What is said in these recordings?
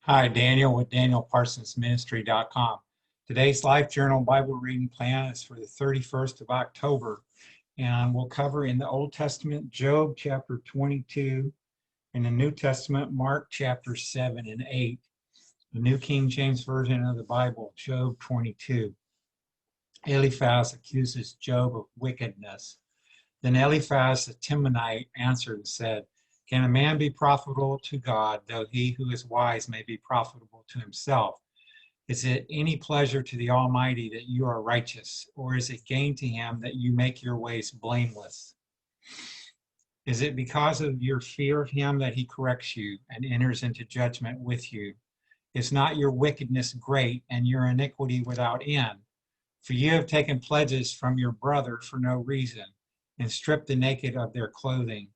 Hi, Daniel with DanielParsonsMinistry.com. Today's Life Journal Bible reading plan is for the 31st of October, and we'll cover in the Old Testament Job chapter 22, in the New Testament Mark chapter 7 and 8, the New King James Version of the Bible, Job 22. Eliphaz accuses Job of wickedness. Then Eliphaz the Temanite answered and said, "Can a man be profitable to God, though he who is wise may be profitable to himself? Is it any pleasure to the Almighty that you are righteous, or is it gain to him that you make your ways blameless? Is it because of your fear of him that he corrects you and enters into judgment with you? Is not your wickedness great and your iniquity without end? For you have taken pledges from your brother for no reason, and stripped the naked of their clothing.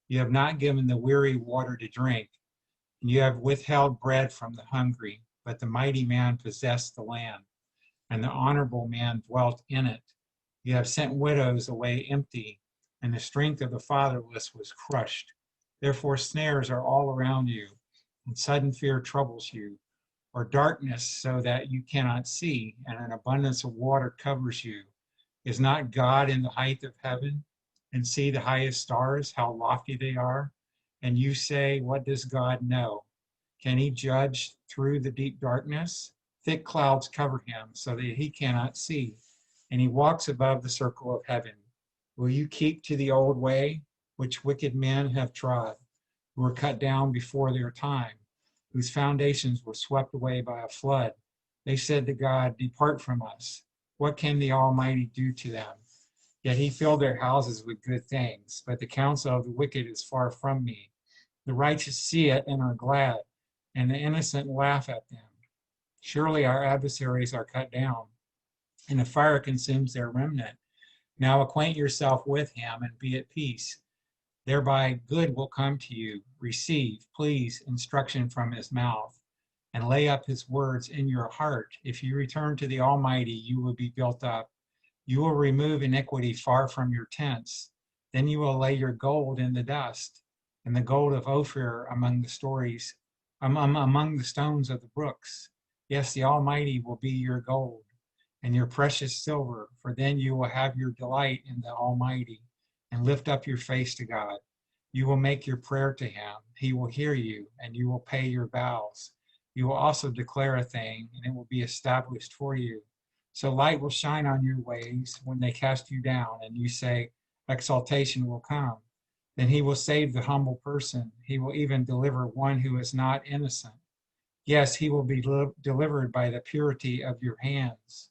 You have not given the weary water to drink, and you have withheld bread from the hungry. But the mighty man possessed the land, and the honorable man dwelt in it. You have sent widows away empty, and the strength of the fatherless was crushed. Therefore snares are all around you, and sudden fear troubles you, or darkness so that you cannot see, and an abundance of water covers you. Is not God in the height of heaven? And see the highest stars, how lofty they are? And you say, what does God know? Can he judge through the deep darkness? Thick clouds cover him so that he cannot see, and he walks above the circle of heaven. Will you keep to the old way, which wicked men have trod, who were cut down before their time, whose foundations were swept away by a flood? They said to God, depart from us. What can the Almighty do to them? Yet he filled their houses with good things, but the counsel of the wicked is far from me. The righteous see it and are glad, and the innocent laugh at them. Surely our adversaries are cut down, and the fire consumes their remnant. Now acquaint yourself with him and be at peace. Thereby good will come to you. Receive, please, instruction from his mouth, and lay up his words in your heart. If you return to the Almighty, you will be built up. You will remove iniquity far from your tents. Then you will lay your gold in the dust, and the gold of Ophir among the among the stones of the brooks. Yes, the Almighty will be your gold and your precious silver, for then you will have your delight in the Almighty, and lift up your face to God. You will make your prayer to him. He will hear you, and you will pay your vows. You will also declare a thing, and it will be established for you. So light will shine on your ways when they cast you down, and you say, exaltation will come. Then he will save the humble person. He will even deliver one who is not innocent. Yes, he will be delivered by the purity of your hands.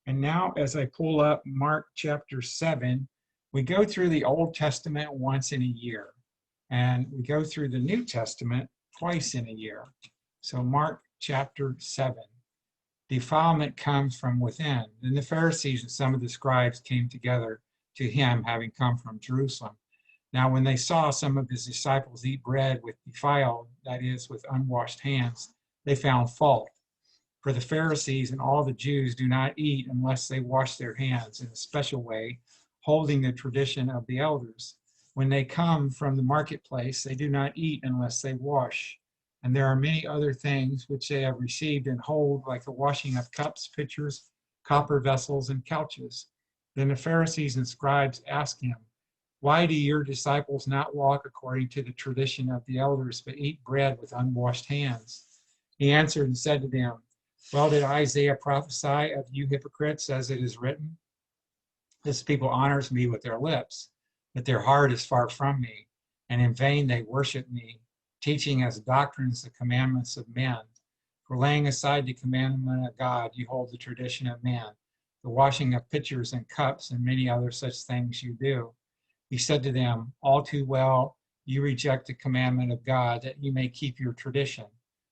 And now, as I pull up Mark chapter 7, we go through the Old Testament once in a year, and we go through the New Testament twice in a year. So, Mark chapter 7. Defilement comes from within. Then the Pharisees and some of the scribes came together to him, having come from Jerusalem. Now, when they saw some of his disciples eat bread with defiled, that is, with unwashed hands, they found fault. For the Pharisees and all the Jews do not eat unless they wash their hands in a special way, holding the tradition of the elders. When they come from the marketplace, they do not eat unless they wash. And there are many other things which they have received and hold, like the washing of cups, pitchers, copper vessels, and couches. Then the Pharisees and scribes asked him, why do your disciples not walk according to the tradition of the elders, but eat bread with unwashed hands? He answered and said to them, well, did Isaiah prophesy of you hypocrites, as it is written? This people honors me with their lips, but their heart is far from me, and in vain they worship me, teaching as doctrines the commandments of men. For laying aside the commandment of God, you hold the tradition of man, the washing of pitchers and cups, and many other such things you do. He said to them, all too well, you reject the commandment of God, that you may keep your tradition.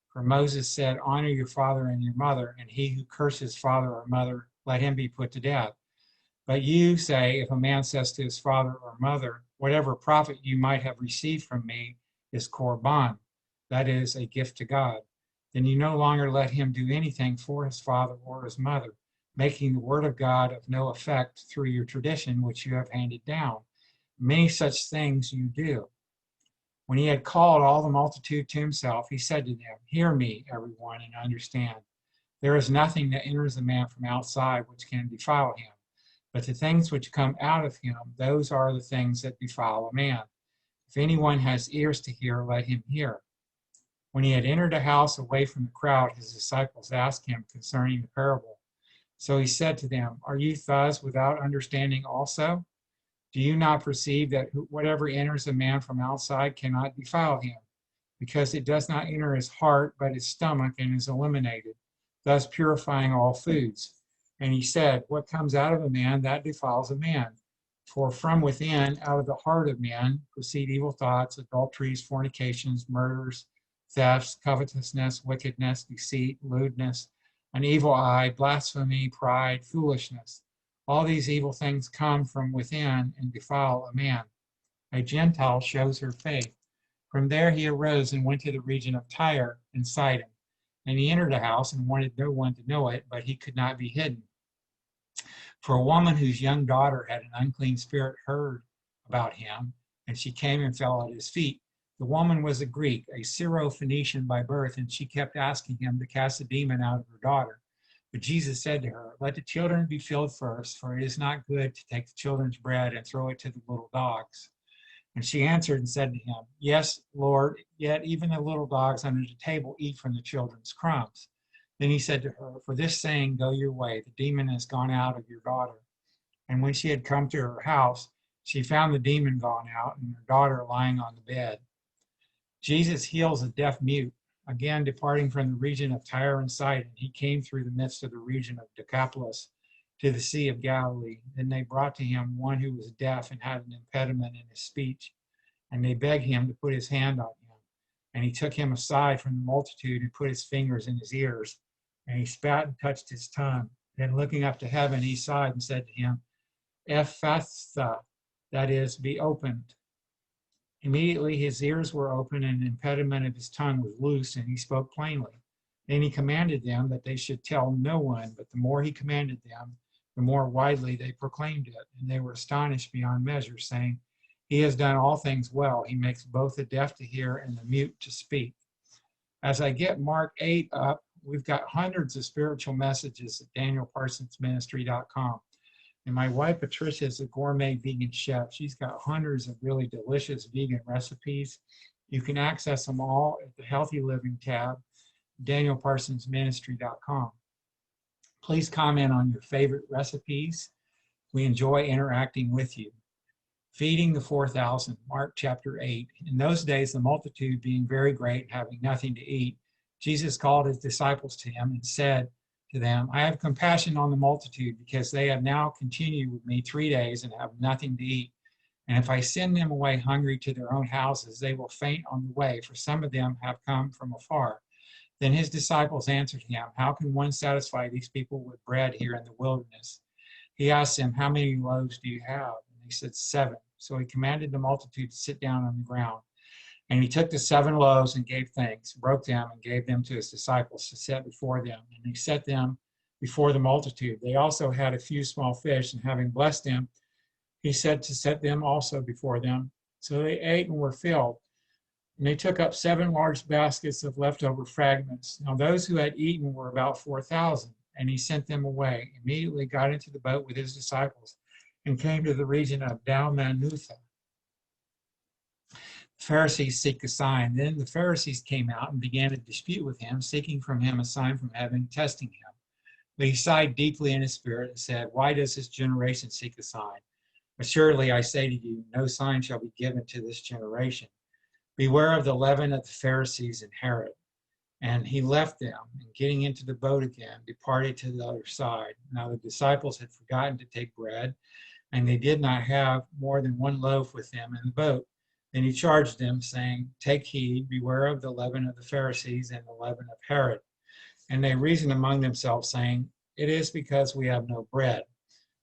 For Moses said, honor your father and your mother, and he who curses father or mother, let him be put to death. But you say, if a man says to his father or mother, whatever profit you might have received from me is korban, that is, a gift to God, then you no longer let him do anything for his father or his mother, making the word of God of no effect through your tradition which you have handed down. Many such things you do. When he had called all the multitude to himself, he said to them, "Hear me, everyone, and understand. There is nothing that enters a man from outside which can defile him, but the things which come out of him, those are the things that defile a man. If anyone has ears to hear, let him hear." When he had entered a house away from the crowd, his disciples asked him concerning the parable. So he said to them, "Are you thus without understanding also? Do you not perceive that whatever enters a man from outside cannot defile him, because it does not enter his heart, but his stomach, and is eliminated, thus purifying all foods?" And he said, "What comes out of a man, that defiles a man. For from within, out of the heart of man, proceed evil thoughts, adulteries, fornications, murders, thefts, covetousness, wickedness, deceit, lewdness, an evil eye, blasphemy, pride, foolishness. All these evil things come from within and defile a man. A Gentile shows her faith. From there he arose and went to the region of Tyre and Sidon. And he entered a house and wanted no one to know it, but he could not be hidden. For a woman whose young daughter had an unclean spirit heard about him, and she came and fell at his feet. The woman was a Greek, a Syro-Phoenician by birth, and she kept asking him to cast the demon out of her daughter. But Jesus said to her, "Let the children be filled first, for it is not good to take the children's bread and throw it to the little dogs." And she answered and said to him, "Yes, Lord, yet even the little dogs under the table eat from the children's crumbs." Then he said to her, "For this saying, go your way, the demon has gone out of your daughter." And when she had come to her house, she found the demon gone out and her daughter lying on the bed. Jesus heals a deaf mute. Again, departing from the region of Tyre and Sidon, he came through the midst of the region of Decapolis to the Sea of Galilee. Then they brought to him one who was deaf and had an impediment in his speech, and they begged him to put his hand on him. And he took him aside from the multitude and put his fingers in his ears, and he spat and touched his tongue. Then looking up to heaven, he sighed and said to him, "Ephphatha," that is, "be opened." Immediately his ears were open and the impediment of his tongue was loose, and he spoke plainly. Then he commanded them that they should tell no one, but the more he commanded them, the more widely they proclaimed it. And they were astonished beyond measure, saying, "He has done all things well. He makes both the deaf to hear and the mute to speak." As I get Mark 8 up, we've got hundreds of spiritual messages at DanielParsonsMinistry.com. And my wife, Patricia, is a gourmet vegan chef. She's got hundreds of really delicious vegan recipes. You can access them all at the Healthy Living tab, DanielParsonsMinistry.com. Please comment on your favorite recipes. We enjoy interacting with you. Feeding the 4,000, Mark chapter 8. In those days, the multitude being very great and having nothing to eat, Jesus called his disciples to him and said to them, "I have compassion on the multitude, because they have now continued with me 3 days and have nothing to eat. And if I send them away hungry to their own houses, they will faint on the way, for some of them have come from afar." Then his disciples answered him, "How can one satisfy these people with bread here in the wilderness?" He asked them, "How many loaves do you have?" And they said, 7. So he commanded the multitude to sit down on the ground. And he took the 7 loaves and gave thanks, broke them, and gave them to his disciples to set before them. And he set them before the multitude. They also had a few small fish, and having blessed them, he said to set them also before them. So they ate and were filled. And they took up 7 large baskets of leftover fragments. Now those who had eaten were about 4,000. And he sent them away, immediately got into the boat with his disciples, and came to the region of Dalmanutha. The Pharisees seek a sign. Then the Pharisees came out and began to dispute with him, seeking from him a sign from heaven, testing him. But he sighed deeply in his spirit and said, "Why does this generation seek a sign? Assuredly, I say to you, no sign shall be given to this generation. Beware of the leaven of the Pharisees and Herod." And he left them, and getting into the boat again, departed to the other side. Now the disciples had forgotten to take bread, and they did not have more than 1 loaf with them in the boat. Then he charged them, saying, "Take heed, beware of the leaven of the Pharisees and the leaven of Herod." And they reasoned among themselves, saying, "It is because we have no bread."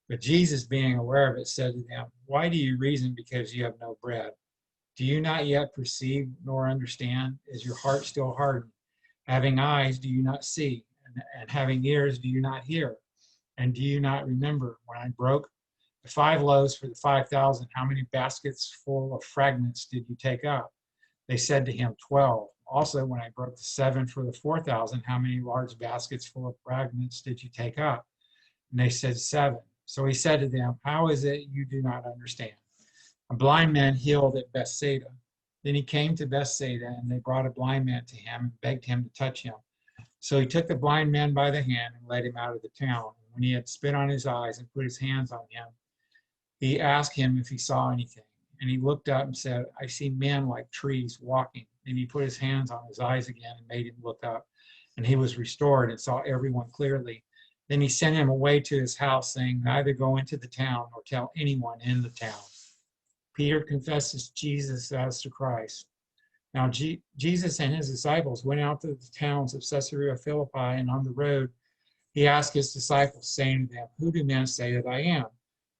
But Jesus, being aware of it, said to them, "Why do you reason because you have no bread? Do you not yet perceive nor understand? Is your heart still hardened? Having eyes, do you not see? And having ears, do you not hear? And do you not remember when I broke the 5 loaves for the 5,000, how many baskets full of fragments did you take up?" They said to him, 12. Also, when I broke the 7 for the 4,000, how many large baskets full of fragments did you take up? And they said, 7. So he said to them, how is it you do not understand? A blind man healed at Bethsaida. Then he came to Bethsaida, and they brought a blind man to him and begged him to touch him. So he took the blind man by the hand and led him out of the town. And when he had spit on his eyes and put his hands on him, he asked him if he saw anything. And he looked up and said, I see men like trees walking. And he put his hands on his eyes again and made him look up. And he was restored and saw everyone clearly. Then he sent him away to his house, saying, neither go into the town nor tell anyone in the town. Peter confesses Jesus as the Christ. Now Jesus and his disciples went out to the towns of Caesarea Philippi, and on the road he asked his disciples, saying to them, who do men say that I am?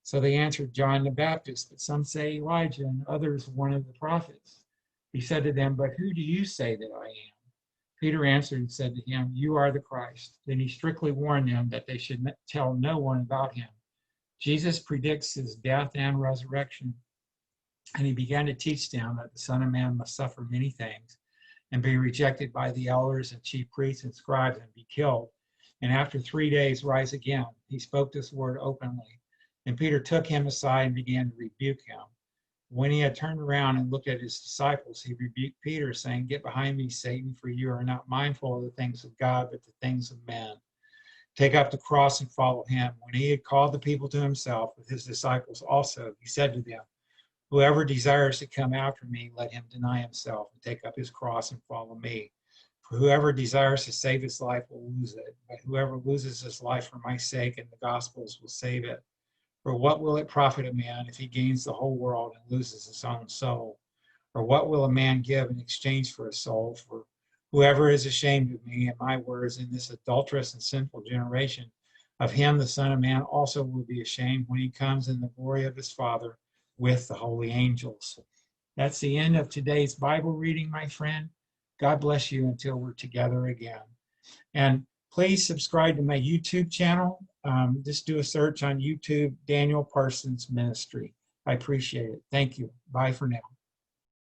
So they answered, John the Baptist, but some say Elijah, and others one of the prophets. He said to them, but who do you say that I am? Peter answered and said to him, you are the Christ. Then he strictly warned them that they should tell no one about him. Jesus predicts his death and resurrection. And he began to teach them that the Son of Man must suffer many things and be rejected by the elders and chief priests and scribes and be killed. And after 3 days rise again. He spoke this word openly. And Peter took him aside and began to rebuke him. When he had turned around and looked at his disciples, he rebuked Peter, saying, get behind me, Satan, for you are not mindful of the things of God, but the things of men. Take up the cross and follow him. When he had called the people to himself with his disciples also, he said to them, whoever desires to come after me, let him deny himself and take up his cross and follow me. For whoever desires to save his life will lose it, but whoever loses his life for my sake and the gospel's will save it. For what will it profit a man if he gains the whole world and loses his own soul? Or what will a man give in exchange for his soul? For whoever is ashamed of me and my words in this adulterous and sinful generation, of him the Son of Man also will be ashamed when he comes in the glory of his Father with the holy angels. That's the end of today's Bible reading, my friend. God bless you until we're together again. And please subscribe to my YouTube channel. Just do a search on YouTube, Daniel Parsons Ministry. I appreciate it. Thank you. Bye for now.